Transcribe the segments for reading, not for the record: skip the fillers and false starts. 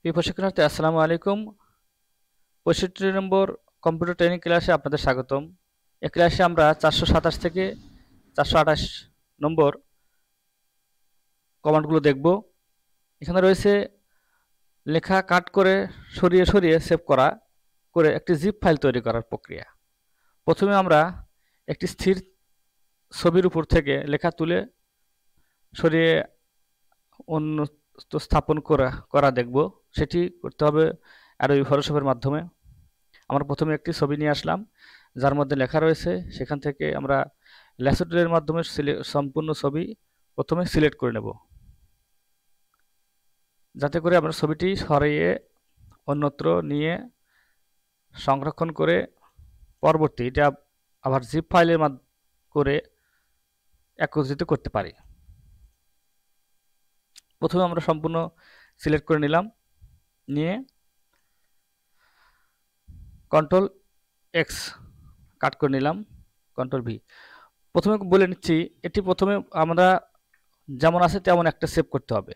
প্রিয় প্রশিক্ষণার্থী, আসসালামু আলাইকুম। 65 নম্বর কম্পিউটার ট্রেনিং ক্লাসে আপনাদের স্বাগতম। এই ক্লাসে আমরা 427 থেকে 428 নম্বর কমান্ডগুলো দেখব। এখানে রয়েছে লেখা কাট করে সরিয়ে সরিয়ে সেভ করা, করে একটি জিপ ফাইল তৈরি করার প্রক্রিয়া। প্রথমে আমরা একটি স্থির ছবির উপর থেকে লেখা তুলে সরিয়ে অন্য স্থাপন করা দেখব। সেটি করতে হবে অ্যাডোবি ফটোশপের মাধ্যমে। আমরা প্রথমে একটি ছবি নিয়ে আসলাম যার মধ্যে লেখা রয়েছে। সেখান থেকে আমরা ল্যাসো টুলের মাধ্যমে সম্পূর্ণ ছবি প্রথমে সিলেক্ট করে নেব, যাতে করে আমরা ছবিটি সরিয়ে অন্যত্র নিয়ে সংরক্ষণ করে পরবর্তী এটা আবার জিপ ফাইলের করে একত্রিত করতে পারি। প্রথমে আমরা সম্পূর্ণ সিলেক্ট করে নিলাম, নিয়ে কন্ট্রোল এক্স কাট করে নিলাম, কন্ট্রোল ভি। প্রথমে বলে নিচ্ছি, এটি প্রথমে আমরা যেমন আছে তেমন একটা সেভ করতে হবে।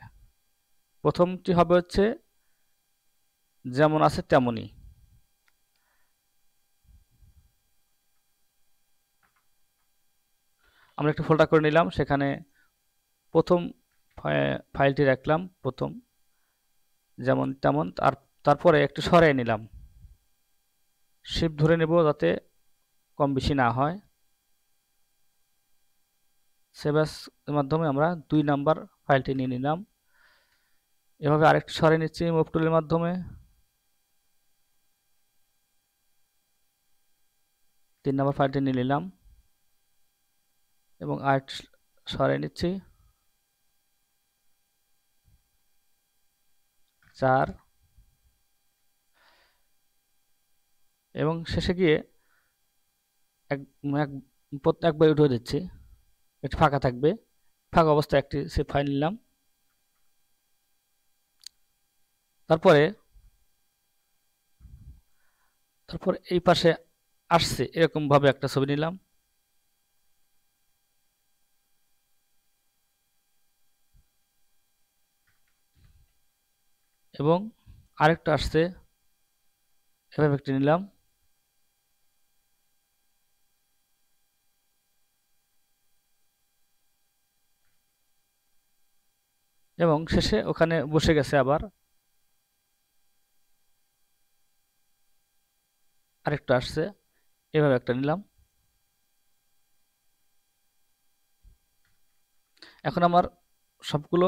প্রথমটি হবে হচ্ছে যেমন আছে তেমনই। আমরা একটা ফোল্ডার করে নিলাম, সেখানে প্রথম ফাইলটি রাখলাম প্রথম যেমন তেমন, তারপরে একটু সরাই নিলাম, শিফট ধরে নেব যাতে কম বেশি না হয়। সেভ অ্যাজ এর মাধ্যমে আমরা 2 নাম্বার ফাইলটি নিয়ে নিলাম। এভাবে আরেকটু সরিয়ে নিচ্ছি মুভ টুলের মাধ্যমে। 3 নাম্বার ফাইলটি নিয়ে নিলাম এবং আরেকটু সরিয়ে নিচ্ছি, 4, এবং শেষে গিয়ে একবার উঠে দিচ্ছি, একটু ফাঁকা থাকবে। ফাঁকা অবস্থায় একটি সেভ ফাইল নিলাম। তারপর এই পাশে আসছে এরকম ভাবে একটা ছবি নিলাম, এবং আরেকটা আসছে এভাবে একটি নিলাম, এবং শেষে ওখানে বসে গেছে। আবার আরেকটা আসছে, এভাবে একটা নিলাম। এখন আমার সবগুলো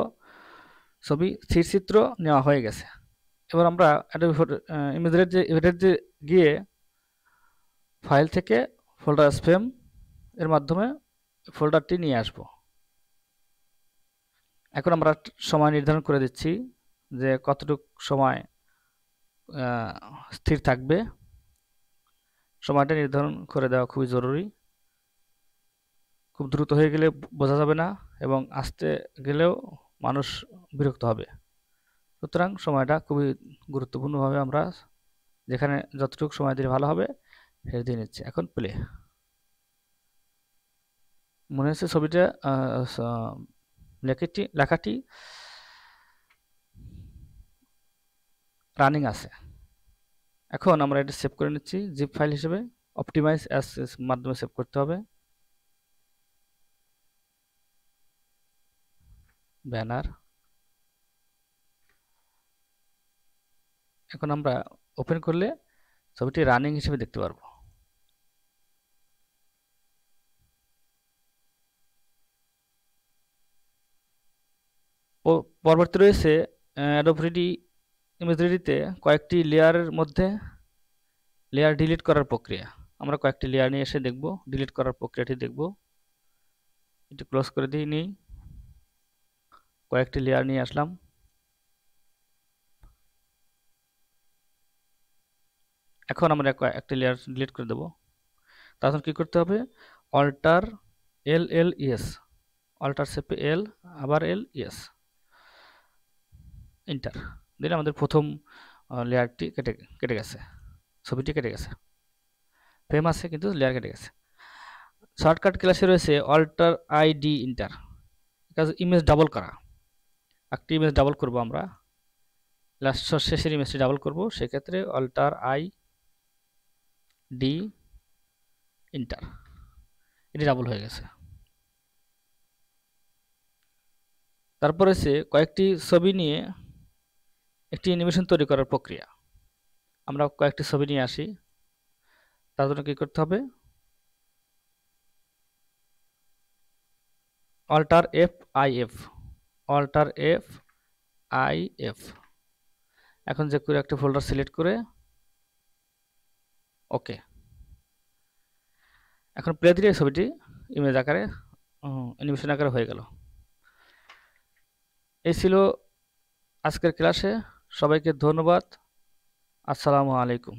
ছবি স্থিরচিত্র নেওয়া হয়ে গেছে। এবার আমরা ইমেজে গিয়ে ফাইল থেকে ফোল্ডার স্প্যাম এর মাধ্যমে ফোল্ডারটি নিয়ে আসব। এখন আমরা সময় নির্ধারণ করে দিচ্ছি যে কতটুকু সময় স্থির থাকবে। সময়টা নির্ধারণ করে দেওয়া খুবই জরুরি। খুব দ্রুত হয়ে গেলে বোঝা যাবে না, এবং আস্তে গেলেও মানুষ বিরক্ত হবে। সুতরাং সময়টা খুবই গুরুত্বপূর্ণভাবে আমরা যেখানে যতটুকু সময় দিলে ভালো হবে সেটা দিয়ে নিচ্ছি। এখন প্লে। মনে হচ্ছে ছবিটা লেখাটি রানিং আছে। এখন আমরা এটা সেভ করে নিচ্ছি জিপ ফাইল হিসেবে। অপটিমাইজ অ্যাজ মাধ্যমে সেভ করতে হবে। ব্যানার। এখন আমরা ওপেন করলে ছবিটি রানিং হিসেবে দেখতে পারবো। পরবর্তী রয়েছে অ্যাডোব ইমেজরিতে কয়েকটি লেয়ারের মধ্যে লেয়ার ডিলিট করার প্রক্রিয়া। আমরা কয়েকটি লেয়ার নিয়ে এসে দেখব, ডিলিট করার প্রক্রিয়াটি দেখব। একটু ক্লোজ করে দিয়ে নিই, কয়েকটি লেয়ার নিয়ে আসলাম। এখন আমরা একটি লেয়ার ডিলিট করে দেব। তখন কি করতে হবে? অল্টার LLES, অল্টার চেপে এল, আবার LES, এন্টার দিলে আমাদের প্রথম লেয়ারটি কেটে গেছে, ছবিটি কেটে গেছে। ফ্রেম আছে কিন্তু লেয়ার কেটে গেছে। শর্টকাট ক্লাসে রয়েছে অল্টার ID এন্টার, কাজ ইমেজ ডাবল করা। একটি ইমেজ ডাবল করব আমরা, লাস্ট শেষের ইমেজটি ডাবল করব, সেক্ষেত্রে অল্টার আই ডি ইন্টার, এটি ডাবল হয়ে গেছে। তারপর হচ্ছে কয়েকটি ছবি নিয়ে একটি অ্যানিমেশন তৈরি করার প্রক্রিয়া। আমরা কয়েকটি ছবি নিয়ে আসি, তার জন্য কি করতে হবে, alter F I F, alter F I F. এখন যে করে একটা ফোল্ডার সিলেক্ট করে ওকে। এখন প্লে দিলে ছবিটি ইমেজ আকারে অ্যানিমেশন আকারে হয়ে গেল। এই ছিল আজকের ক্লাসে। সবাইকে ধন্যবাদ। আসসালামু আলাইকুম।